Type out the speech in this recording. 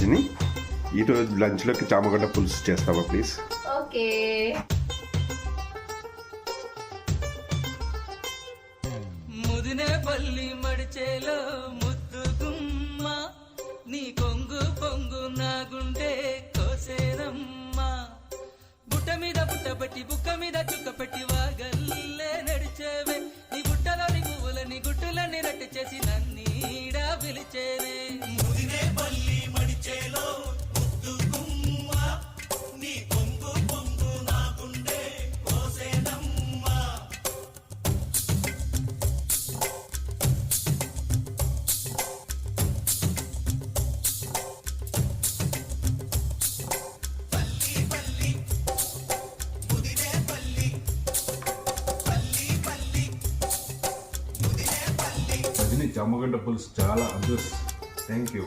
వదిని, ఈరోజు లంచ్లోకి చామగడ్డ పులుసు చేస్తావా ప్లీజ్? ఓకే. ముదినేపల్లి మడిచేలో ముద్దు గుమ్మ, నీ కొంగు పొంగు నా గుండె కోసేరమ్మ. బుట్ట మీద బుట్టబట్టి బుక్క మీద చుక్క పెట్టి వాగల్లే నడిచేవే, నీ బుట్టలోని పువ్వులని గుట్టులని రట్టు చేసి నన్నీడా పిలిచేనే. ముదినేపల్లి మడిచేలో ముద్దు గుమ్మ, నీ కొంగు పొంగు నా గుండె కోసేరమ్మ. వదిని చామగడ్డ పులుసు చాలా అదృష్టం. Thank you.